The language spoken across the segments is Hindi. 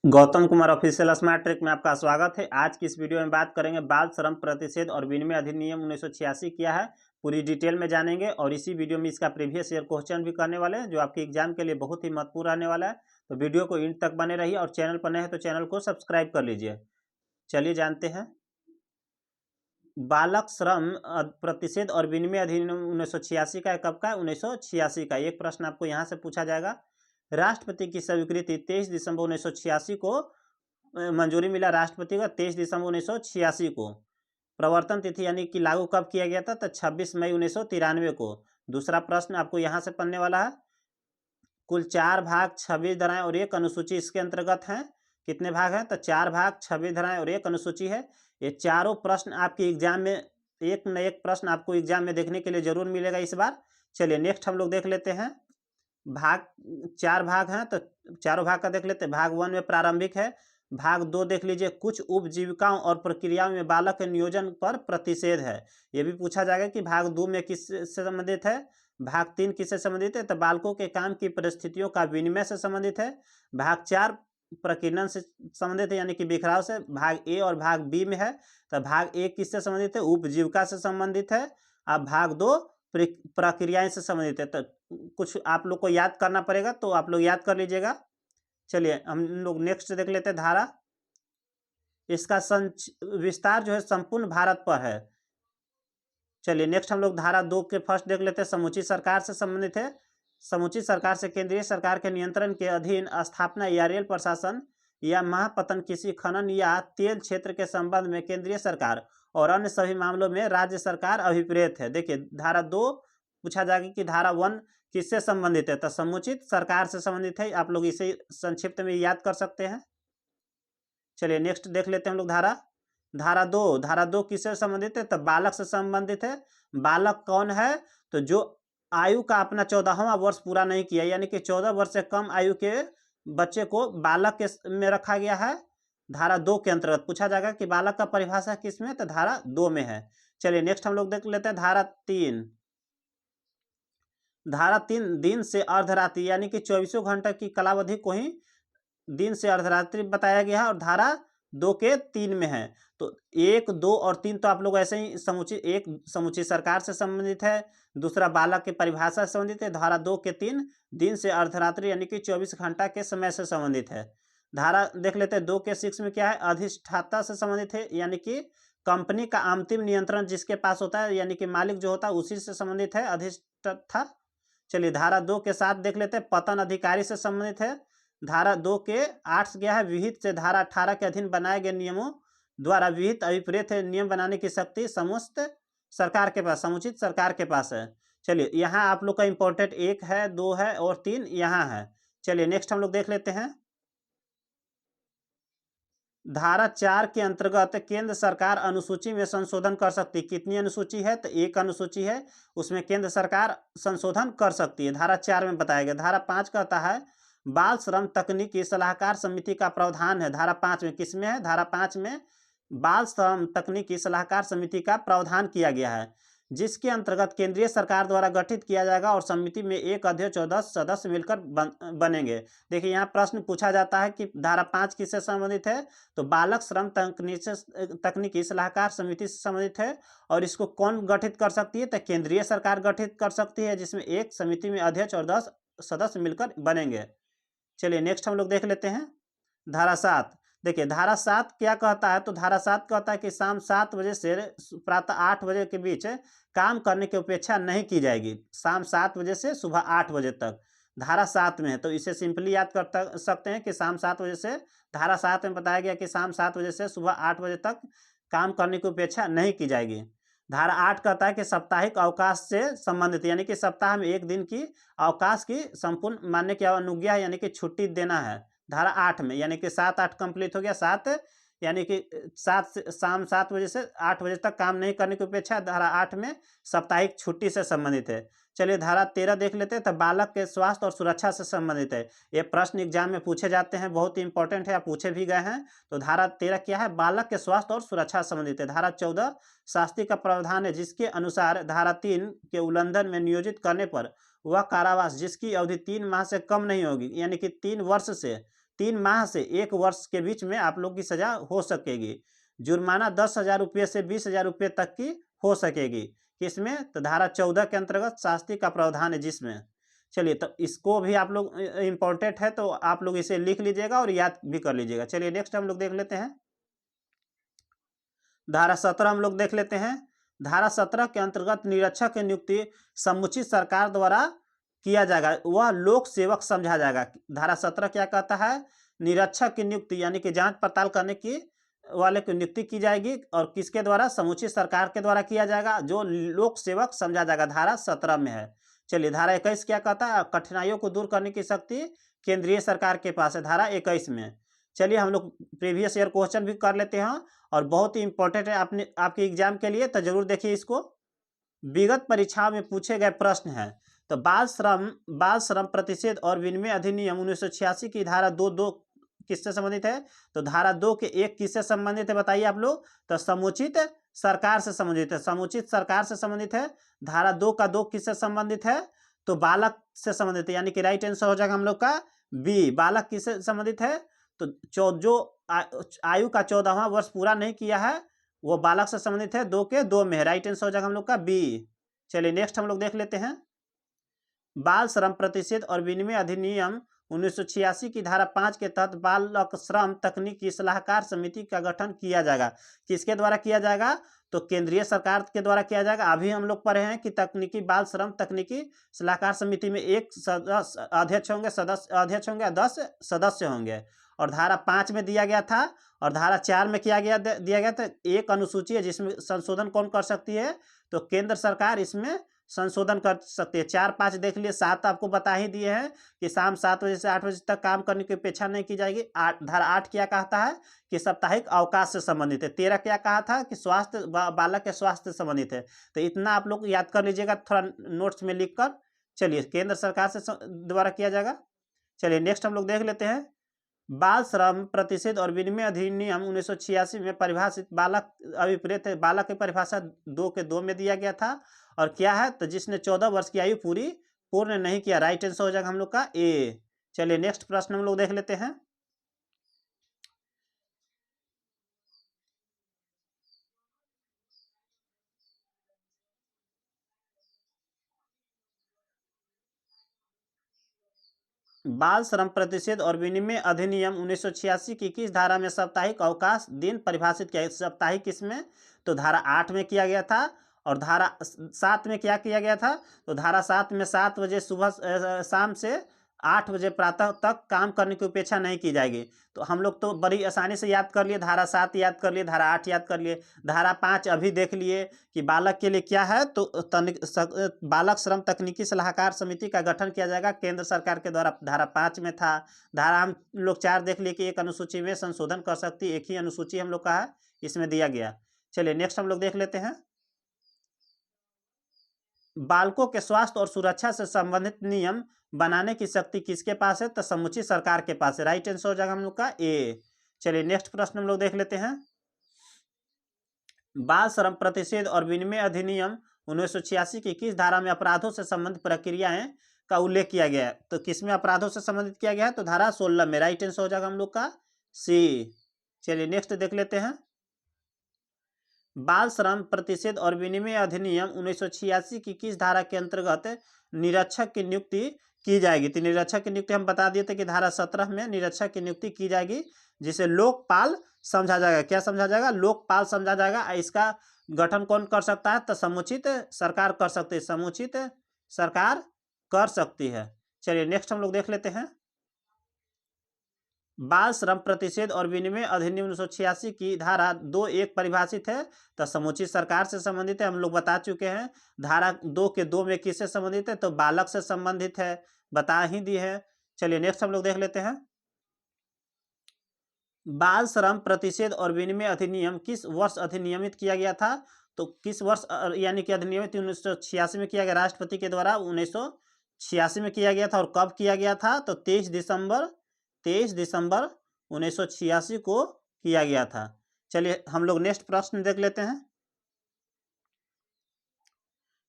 Gautam Kumar official smart trick में आपका स्वागत है। आज की इस वीडियो में बात करेंगे बाल श्रम प्रतिषेध और विनिमय अधिनियम 1986 क्या है, पूरी डिटेल में जानेंगे और इसी वीडियो में इसका प्रीवियस ईयर क्वेश्चन भी करने वाले हैं जो आपके एग्जाम के लिए बहुत ही महत्वपूर्ण रहने वाला है। तो वीडियो को एंड तक बने रहिए और चैनल पर नए हैं तो चैनल को सब्सक्राइब कर लीजिए। चलिए जानते हैं बालक श्रम प्रतिषेध और विनिमय अधिनियम 1986 का कब का है, 1986 का। एक प्रश्न आपको यहाँ से पूछा जाएगा। राष्ट्रपति की स्वीकृति 23 दिसंबर 1986 को मंजूरी मिला राष्ट्रपति का 23 दिसंबर 1986 को। प्रवर्तन तिथि यानी कि लागू कब किया गया था, तो 26 मई 1993 को। दूसरा प्रश्न आपको यहाँ से पढ़ने वाला है। कुल 4 भाग 26 धाराएं और 1 अनुसूची इसके अंतर्गत हैं। कितने भाग हैं, तो 4 भाग 26 धाराएं और 1 अनुसूची है। ये चारों प्रश्न आपके एग्जाम में एक न एक प्रश्न आपको एग्जाम में देखने के लिए जरूर मिलेगा इस बार। चलिए नेक्स्ट हम लोग देख लेते हैं। भाग 4 भाग हैं तो चारों भाग का देख लेते हैं। भाग 1 में प्रारंभिक है। भाग 2 देख लीजिए, कुछ उपजीविकाओं और प्रक्रियाओं में बालक के नियोजन पर प्रतिषेध है। ये भी पूछा जाएगा कि भाग 2 में किससे संबंधित है। भाग 3 किससे संबंधित है, तो बालकों के काम की परिस्थितियों का विनिमय से संबंधित है। भाग 4 प्रकीर्णन से संबंधित है यानी कि बिखराव से। भाग ए और भाग बी में है, तो भाग ए किससे संबंधित है, उपजीविका से संबंधित है। अब भाग 2 प्रक्रियाएं से संबंधित है। तो कुछ आप लोग को याद करना पड़ेगा, तो आप लोग याद कर लीजिएगा। चलिए हम लोग नेक्स्ट देख लेते हैं। धारा, इसका विस्तार जो है संपूर्ण भारत पर है। चलिए नेक्स्ट हम लोग धारा 2 के फर्स्ट देख लेते हैं। समूची सरकार से संबंधित है। समूची सरकार से केंद्रीय सरकार के नियंत्रण के अधीन स्थापना या रेल प्रशासन या महापतन किसी खनन या तेल क्षेत्र के संबंध में केंद्रीय सरकार और अन्य सभी मामलों में राज्य सरकार अभिप्रेत है। देखिए धारा 2 पूछा जाएगा कि धारा 1 किससे संबंधित है, तो समुचित सरकार से संबंधित है। आप लोग इसे संक्षिप्त में याद कर सकते हैं। चलिए नेक्स्ट देख लेते हैं हम लोग। धारा 2 किससे संबंधित है, तो बालक से संबंधित है। बालक कौन है, तो जो आयु का अपना 14वां वर्ष पूरा नहीं किया, यानी कि 14 वर्ष से कम आयु के बच्चे को बालक के में रखा गया है। धारा 2 के अंतर्गत पूछा जाएगा कि बालक का परिभाषा किस में, तो धारा 2 में है। चलिए नेक्स्ट हम लोग देख लेते हैं। धारा 3 दिन से अर्धरात्रि यानी कि 24 घंटे की कालावधि को ही दिन से अर्धरात्रि बताया गया है और धारा 2 के 3 में है। तो 1, 2 और 3 तो आप लोग ऐसे ही एक समुची सरकार से संबंधित है, दूसरा बालक की परिभाषा से संबंधित है। धारा 2 के 3 दिन से अर्धरात्रि यानी कि 24 घंटा के समय से संबंधित है। धारा देख लेते हैं 2 के 6 में क्या है, अधिष्ठाता से संबंधित है, यानी कि कंपनी का अंतिम नियंत्रण जिसके पास होता है, यानी कि मालिक जो होता है उसी से संबंधित है, अधिष्ठाता। चलिए धारा 2 के 7 देख लेते हैं, पतन अधिकारी से संबंधित है। धारा 2 के 8 से क्या है, विहित से धारा 18 के अधीन बनाए गए नियमों द्वारा विहित अभिप्रेत है नियम बनाने की शक्ति समस्त सरकार के पास, समुचित सरकार के पास है। चलिए यहाँ आप लोग का इंपॉर्टेंट 1 है, 2 है और 3 यहाँ है। चलिए नेक्स्ट हम लोग देख लेते हैं। धारा 4 के अंतर्गत केंद्र सरकार अनुसूची में संशोधन कर सकती है। कितनी अनुसूची है, तो 1 अनुसूची है, उसमें केंद्र सरकार संशोधन कर सकती है। धारा 4 में बताया गया। धारा 5 कहता है बाल श्रम तकनीकी सलाहकार समिति का प्रावधान है। धारा 5 में किसमें है, धारा 5 में बाल श्रम तकनीकी सलाहकार समिति का प्रावधान किया गया है, जिसके अंतर्गत केंद्रीय सरकार द्वारा गठित किया जाएगा और समिति में 1 अध्यक्ष और 10 सदस्य मिलकर बनेंगे। देखिए यहाँ प्रश्न पूछा जाता है कि धारा 5 किससे संबंधित है, तो बालक श्रम तकनीकी सलाहकार समिति से संबंधित है। और इसको कौन गठित कर सकती है, तो केंद्रीय सरकार गठित कर सकती है, जिसमें एक समिति में अध्यक्ष और 10 सदस्य मिलकर बनेंगे। चलिए नेक्स्ट हम लोग देख लेते हैं। धारा 7 देखिए, धारा 7 क्या कहता है, तो धारा 7 कहता है कि शाम 7 बजे से प्रातः 8 बजे के बीच काम करने की अपेक्षा नहीं की जाएगी। शाम 7 बजे से सुबह 8 बजे तक धारा 7 में है। तो इसे सिंपली याद कर सकते हैं कि शाम 7 बजे से, धारा 7 में बताया गया कि शाम 7 बजे से सुबह 8 बजे तक काम करने की अपेक्षा नहीं की जाएगी। धारा 8 कहता है कि साप्ताहिक अवकाश से संबंधित, यानी कि सप्ताह में 1 दिन की अवकाश की संपूर्ण मानने की अनुज्ञा है, यानी कि छुट्टी देना है। धारा 8 में, यानी कि 7-8 कंप्लीट हो गया, 7 यानी कि 7 से शाम 7 बजे से 8 बजे तक काम नहीं करने की अपेक्षा धारा 8 में साप्ताहिक छुट्टी से संबंधित है। चलिए धारा 13 देख लेते हैं। तो बालक के स्वास्थ्य और सुरक्षा से संबंधित है। ये प्रश्न एग्जाम में पूछे जाते हैं, बहुत ही इंपॉर्टेंट है, आप पूछे भी गए हैं। तो धारा 13 क्या है, बालक के स्वास्थ्य और सुरक्षा से संबंधित है। धारा 14 शास्ति का प्रावधान है, जिसके अनुसार धारा 3 के उल्लंघन में नियोजित करने पर वह कारावास जिसकी अवधि 3 माह से कम नहीं होगी, यानी कि 3 वर्ष से 3 माह से 1 वर्ष के बीच में आप लोग की सजा हो सकेगी। जुर्माना 10,000 रुपये से 20,000 रुपये तक की हो सकेगी। किसमें? तो धारा 14 के अंतर्गत शास्ति का प्रावधान है जिसमें। चलिए, तो इसको भी आप लोग इम्पोर्टेंट है तो आप लोग इसे लिख लीजिएगा और याद भी कर लीजिएगा। चलिए नेक्स्ट हम लोग देख लेते हैं धारा 17 हम लोग देख लेते हैं। धारा 17 के अंतर्गत निरीक्षक की नियुक्ति समुचित सरकार द्वारा किया जाएगा, वह लोक सेवक समझा जाएगा। धारा 17 क्या कहता है? निरीक्षक की नियुक्ति यानी कि जांच पड़ताल करने की वाले की नियुक्ति की जाएगी और किसके द्वारा? समुचित सरकार के द्वारा किया जाएगा, जो लोक सेवक समझा जाएगा। धारा 17 में है। चलिए धारा 21 क्या कहता है? कठिनाइयों को दूर करने की शक्ति केंद्रीय सरकार के पास है, धारा 21 में। चलिए हम लोग प्रीवियस ईयर क्वेश्चन भी कर लेते हैं और बहुत ही इंपॉर्टेंट है आपके एग्जाम के लिए, तो जरूर देखिए इसको। विगत परीक्षा में पूछे गए प्रश्न है। तो बाल श्रम प्रतिषेध और विनिमय अधिनियम 1986 की धारा 2 किससे संबंधित है? तो धारा 2 के 1 किससे संबंधित है बताइए आप लोग? तो समुचित सरकार से संबंधित है। समुचित सरकार से संबंधित है। धारा 2 का 2 किससे संबंधित है? तो बालक से संबंधित है, यानी कि राइट आंसर हो जाएगा हम लोग का बी। बालक किससे संबंधित है? तो जो आयु का 14वां वर्ष पूरा नहीं किया है वो बालक से संबंधित है। 2 के 2 में है, राइट आंसर हो जाएगा हम लोग का बी। चलिए नेक्स्ट हम लोग देख लेते हैं बाल श्रम प्रतिषेध और विनिमय अधिनियम 1986 की धारा 5 के तहत बालक श्रम तकनीकी सलाहकार समिति का गठन किया जाएगा। किसके द्वारा किया जाएगा? तो केंद्रीय सरकार के द्वारा किया जाएगा। अभी हम लोग पढ़े हैं कि तकनीकी बाल श्रम तकनीकी सलाहकार समिति में 1 सदस्य अध्यक्ष होंगे, 10 सदस्य होंगे। और धारा 5 में दिया गया था और धारा 4 में दिया गया था। एक अनुसूची है जिसमें संशोधन कौन कर सकती है? तो केंद्र सरकार इसमें संशोधन कर सकती है। 4, 5 देख लिए, 7 आपको बता ही दिए हैं कि शाम 7 बजे से 8 बजे तक काम करने की अपेक्षा नहीं की जाएगी। धारा 8 क्या कहता है? कि साप्ताहिक अवकाश से संबंधित है। 13 क्या कहा था? कि स्वास्थ्य बालक के स्वास्थ्य से संबंधित है। तो इतना आप लोग याद कर लीजिएगा थोड़ा नोट्स में लिख कर। चलिए केंद्र सरकार से द्वारा किया जाएगा। चलिए नेक्स्ट हम लोग देख लेते हैं बाल श्रम प्रतिषेध और विनिमय अधिनियम 1986 में परिभाषित बालक अभिप्रेत है। बालक की परिभाषा 2 के 2 में दिया गया था। और क्या है? तो जिसने 14 वर्ष की आयु पूर्ण नहीं किया, राइट आंसर हो जाएगा हम लोग का ए। चलिए नेक्स्ट प्रश्न हम लोग देख लेते हैं बाल श्रम प्रतिषेध और विनिमय अधिनियम 1986 की किस धारा में साप्ताहिक अवकाश दिन परिभाषित किया? साप्ताहिक किसमें? तो धारा 8 में किया गया था। और धारा 7 में क्या किया गया था? तो धारा 7 में 7 बजे सुबह शाम से 8 बजे प्रातः तक काम करने की अपेक्षा नहीं की जाएगी। तो हम लोग तो बड़ी आसानी से याद कर लिए, धारा 7 याद कर लिए, धारा 8 याद कर लिए, धारा 5 अभी देख लिए कि बालक के लिए क्या है? तो बालक श्रम तकनीकी सलाहकार समिति का गठन किया जाएगा केंद्र सरकार के द्वारा, धारा 5 में था। धारा हम लोग 4 देख लिए कि एक अनुसूची में संशोधन कर सकती, एक ही अनुसूची हम लोग का है इसमें दिया गया। चलिए नेक्स्ट हम लोग देख लेते हैं बालकों के स्वास्थ्य और सुरक्षा से संबंधित नियम बनाने की शक्ति किसके पास है? तो समुचित सरकार के पास है, राइट आंसर हो जाएगा हम लोग का ए। चलिए नेक्स्ट प्रश्न हम लोग देख लेते हैं बाल श्रम प्रतिषेध और विनिमय अधिनियम 1986 की किस धारा में अपराधों से संबंधित प्रक्रियाएं का उल्लेख किया गया है? तो किसमें अपराधों से संबंधित किया गया है? तो धारा 16 में, राइट आंसर हो जाएगा हम लोग का सी। चलिए नेक्स्ट देख लेते हैं बाल श्रम प्रतिषेध और विनिमय अधिनियम 1986 की किस धारा के अंतर्गत निरीक्षक की नियुक्ति की जाएगी? तो निरीक्षक की नियुक्ति हम बता दिए थे कि धारा 17 में निरीक्षक की नियुक्ति की जाएगी, जिसे लोकपाल समझा जाएगा। क्या समझा जाएगा? लोकपाल समझा जाएगा। इसका गठन कौन कर सकता है? तो समुचित सरकार कर सकती है, समुचित सरकार कर सकती है। चलिए नेक्स्ट हम लोग देख लेते हैं बाल श्रम प्रतिषेध और विनिमय अधिनियम 1986 की धारा 2(1) परिभाषित है, तो समुचित सरकार से संबंधित है, हम लोग बता चुके हैं। धारा 2 के 2 में किससे संबंधित है? तो बालक से संबंधित है, बता ही दी है। चलिए नेक्स्ट हम लोग देख लेते हैं बाल श्रम प्रतिषेध और विनिमय अधिनियम किस वर्ष अधिनियमित किया गया था? तो किस वर्ष यानी कि अधिनियमित 1986 में किया गया, राष्ट्रपति के द्वारा 1986 में किया गया था। और कब किया गया था? तो 23 दिसंबर 1986 को किया गया था। चलिए हम लोग नेक्स्ट प्रश्न देख लेते हैं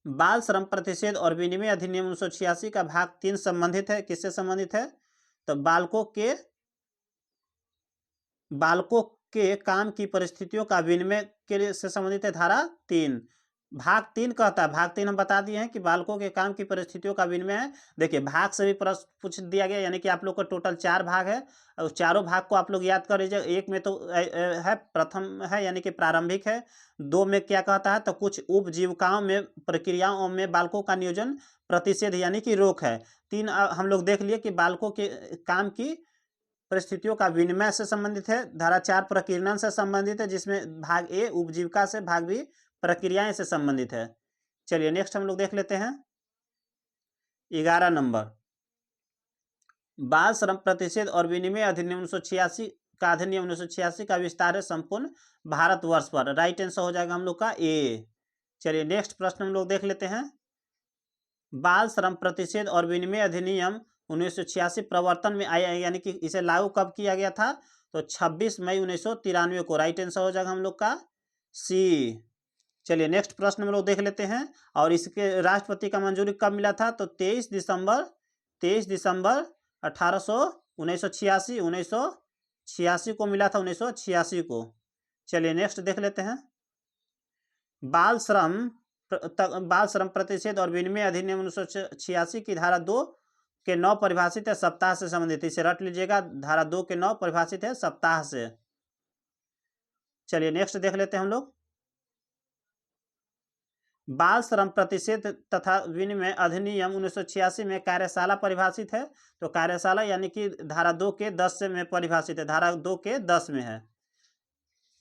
बाल श्रम प्रतिषेध और विनिमय अधिनियम 1986 का भाग 3 संबंधित है। किससे संबंधित है? तो बालकों के बालकों के काम की परिस्थितियों का विनिमय के लिए से संबंधित है धारा 3। भाग 3 कहता है, भाग 3 हम बता दिए हैं कि बालकों के काम की परिस्थितियों का विनिमय है। देखिए भाग से भी प्रश्न पूछ दिया गया, यानी कि आप लोग को टोटल 4 भाग है और चारों भाग को आप लोग याद कर लीजिए। एक में तो है प्रथम है यानी कि प्रारंभिक है। 2 में क्या कहता है, तो कुछ उपजीविकाओं में प्रक्रियाओं में बालकों का नियोजन प्रतिषेध यानी कि रोक है। 3 हम लोग देख लिए कि बालकों के काम की परिस्थितियों का विनिमय से संबंधित है। धारा 4 प्रकीर्णन से संबंधित है, जिसमें भाग ए उपजीविका से, भाग बी प्रक्रियाएं से संबंधित है। चलिए नेक्स्ट हम लोग देख लेते हैं 11 नंबर, बाल श्रम प्रतिषेध और विनिमय अधिनियम 1986 का, अधिनियम 1986 का विस्तार है संपूर्ण भारतवर्ष पर। राइट आंसर हो जाएगा हम लोग का ए। चलिए नेक्स्ट प्रश्न हम लोग देख लेते हैं, बाल श्रम प्रतिषेध और विनिमय अधिनियम 1986 प्रवर्तन में आया, यानी कि इसे लागू कब किया गया था, तो 26 मई 1993 को। राइट आंसर हो जाएगा हम लोग का सी। चलिए नेक्स्ट प्रश्न हम लोग देख लेते हैं, और इसके राष्ट्रपति का मंजूरी कब मिला था, तो 23 दिसंबर 1986 को मिला था, 1986 को। चलिए नेक्स्ट देख लेते हैं, बाल श्रम प्रतिषेध और विनिमय अधिनियम 1986 की धारा 2 के 9 परिभाषित है सप्ताह से संबंधित। इसे रट लीजिएगा, धारा 2 के 9 परिभाषित है सप्ताह से। चलिए नेक्स्ट देख लेते हैं हम लोग, बाल श्रम प्रतिषेध तथा विनिमय अधिनियम 1986 में कार्यशाला परिभाषित है, तो कार्यशाला यानी कि धारा 2 के 10 से में परिभाषित है, धारा 2 के 10 में है,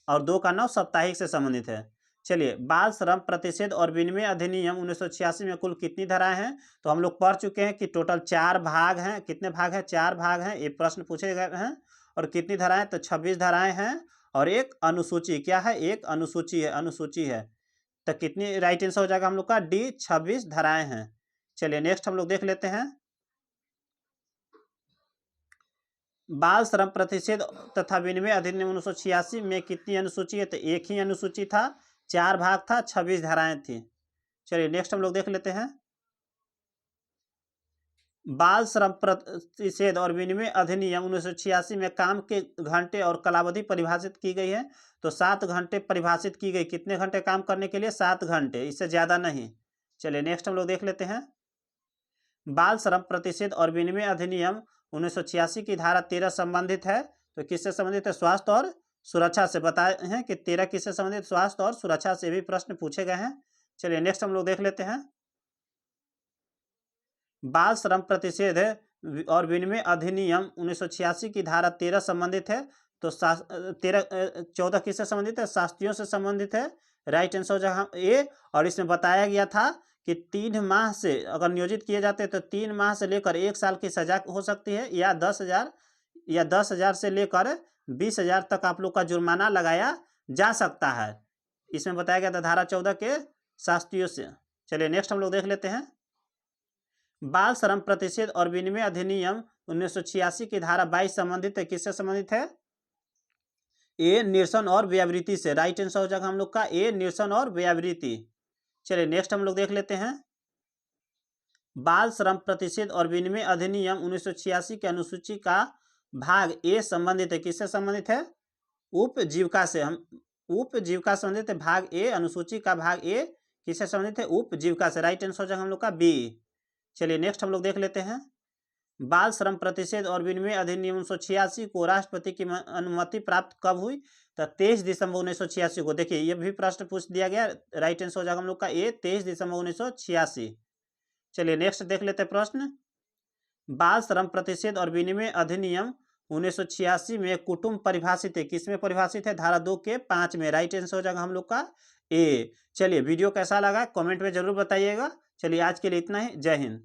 और 2 का 9 साप्ताहिक से संबंधित है। चलिए, बाल श्रम प्रतिषेध और विनिमय अधिनियम 1986 में कुल कितनी धाराएं हैं, तो हम लोग पढ़ चुके हैं कि टोटल 4 भाग हैं। कितने भाग हैं, 4 भाग हैं, ये प्रश्न पूछे गए हैं। और कितनी धाराएं, तो 26 धाराएं हैं, और एक अनुसूची, क्या है, एक अनुसूची है। तो कितनी, राइट आंसर हो जाएगा हम लोग का डी, 26 धाराएं हैं। चलिए नेक्स्ट हम लोग देख लेते हैं, बाल श्रम प्रतिषेध तथा विनिमय अधिनियम 1986 में कितनी अनुसूची है, तो एक ही अनुसूची था, 4 भाग था, 26 धाराएं थी। चलिए नेक्स्ट हम लोग देख लेते हैं, बाल श्रम प्रतिषेध और विनिमय अधिनियम 1986 में काम के घंटे और कालावधि परिभाषित की गई है, तो 7 घंटे परिभाषित की गई। कितने घंटे काम करने के लिए, 7 घंटे, इससे ज़्यादा नहीं। चलिए नेक्स्ट हम लोग देख लेते हैं, बाल श्रम प्रतिषेध और विनिमय अधिनियम 1986 की धारा 13 संबंधित है, तो किससे संबंधित है, स्वास्थ्य और सुरक्षा से। बताए हैं कि 13 किससे संबंधित, स्वास्थ्य और सुरक्षा से भी प्रश्न पूछे गए हैं। चलिए नेक्स्ट हम लोग देख लेते हैं, बाल श्रम प्रतिषेध और विनिमय अधिनियम 1986 की धारा 13 संबंधित है, तो 14 किससे संबंधित है, शास्त्रियों से संबंधित है। राइट आंसर हो जाएगा ए। और इसमें बताया गया था कि 3 माह से अगर नियोजित किए जाते हैं तो 3 माह से लेकर 1 साल की सजा हो सकती है, या 10,000 से लेकर 20,000 तक आप लोग का जुर्माना लगाया जा सकता है। इसमें बताया गया था धारा 14 के शास्त्रियों से। चलिए नेक्स्ट हम लोग देख लेते हैं, बाल श्रम प्रतिषेध और विनिमय अधिनियम 1986 की धारा 22 संबंधित है, किससे संबंधित है, ए निरसन और व्यावृत्ति से। राइट आंसर हो जाएगा हम लोग का ए, निरसन और व्यावृत्ति। चलिए नेक्स्ट हम लोग देख लेते हैं, बाल श्रम प्रतिषेध और विनिमय अधिनियम 1986 के अनुसूची का भाग ए संबंधित है, किससे संबंधित है, उपजीविका से। हम उपजीविका संबंधित है, भाग ए, अनुसूची का भाग ए किससे संबंधित है, उपजीविका से। राइट आंसर हो जाएगा हम लोग का बी। चलिए नेक्स्ट हम लोग देख लेते हैं, बाल श्रम प्रतिषेध और विनिमय अधिनियम 1986 को राष्ट्रपति की अनुमति प्राप्त कब हुई, तो 23 दिसंबर 1986 को। देखिए ये भी प्रश्न पूछ दिया गया, राइट आंसर हो जाएगा हम लोग का ए, 23 दिसंबर 1986। चलिए नेक्स्ट देख लेते हैं प्रश्न, बाल श्रम प्रतिषेध और विनिमय अधिनियम 1986 में कुटुंब परिभाषित है, किसमें परिभाषित है, धारा 2 के 5 में। राइट आंसर हो जाएगा हम लोग का ए। चलिए वीडियो कैसा लगा कमेंट में जरूर बताइएगा। चलिए आज के लिए इतना ही, जय हिंद।